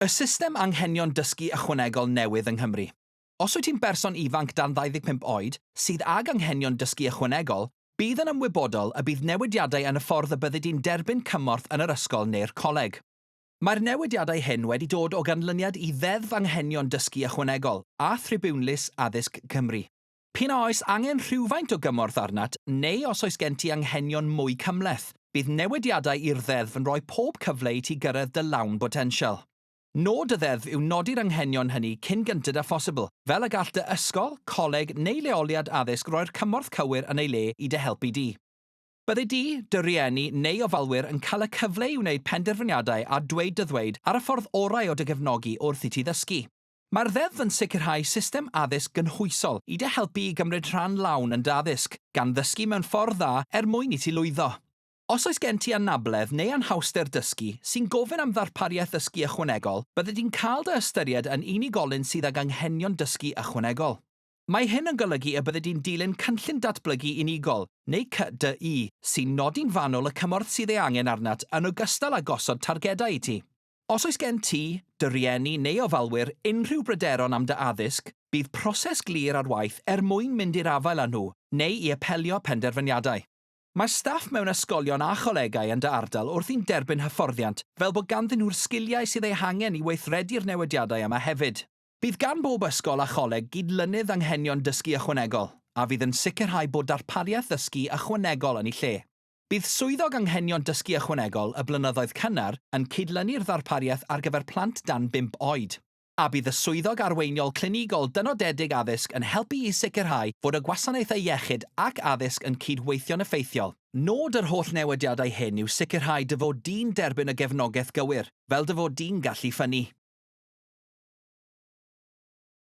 Y system Anghenion Dysgu Ychwanegol newydd yng Nghymru. Os wyt ti'n berson ifanc dan 25 oed sydd ag anghenion dysgu ychwanegol, bydd yn ymwybodol y bydd newidiadau yn y ffordd y byddi di'n derbyn cymorth yn yr ysgol neu'r coleg. Mae'r newidiadau hyn wedi dod o ganlyniad i ddeddf anghenion dysgu ychwanegol a Thribiwnlys Addysg Cymru. P'un a oes angen rhywfaint o gymorth arnat, neu os oes gen ti anghenion mwy cymhleth, bydd newidiadau i'r ddeddf yn rhoi pob cyfle i ti gyrraedd dy lawn botensial. Nod y ddeddf yw nodi'r anghenion hynny cyn gyntad â phosibl, fel y gall dy ysgol, coleg neu leoliad addysg roi'r cymorth cywir yn ei le i dy helpu di. Bydde di, dy rhieni neu ofalwyr yn cael y cyfle i wneud penderfyniadau a dweud dy ddweud ar y ffordd orau o dy gefnogi wrth i ti ddysgu. Mae'r ddeddf yn sicrhau system addysg gynhwysol i dy helpu i gymryd rhan lawn yn dy addysg, gan ddysgu mewn ffordd dda mwyn i ti lwyddo. Os oes gen ti anabledd neu anhawster dysgu sy'n gofyn am ddarpariaeth dysgu ychwanegol, bydde di'n cael dy ystyried yn unigolyn sydd ag anghenion dysgu ychwanegol. Mae hyn yn golygu y bydde di'n dilyn cynllun datblygu unigol, neu CDY, sy'n nodi'n fanwl y cymorth sydd ei angen arnat yn ogystal â gosod targedau i ti. Os oes gen ti, dy rhieni neu ofalwyr unrhyw bryderon am dy addysg, bydd proses glir ar waith mwyn mynd i'r afael â nhw, neu i apelio penderfyniadau. Mae staff mewn ysgolion a cholegau yn dy ardal wrth i'n derbyn hyfforddiant, fel bod ganddyn nhw'r sgiliau sydd eu hangen i weithredu'r newidiadau yma hefyd. Bydd gan bob ysgol a choleg gydlynydd anghenion dysgu ychwanegol, a fydd yn sicrhau bod darpariaeth ddysgu ychwanegol yn ei lle. Bydd swyddog anghenion dysgu ychwanegol y blynyddoedd cynnar yn cydlynu'r ddarpariaeth ar gyfer plant dan 5 oed. A bydd y swyddog arweiniol clinigol dynodedig addysg yn helpu i sicrhau fod y gwasanaethau iechyd ac addysg yn cydweithio'n effeithiol. Nod yr holl newidiadau hyn yw sicrhau dy fod di'n derbyn y gefnogaeth gywir, fel dy fod di'n gallu ffynnu.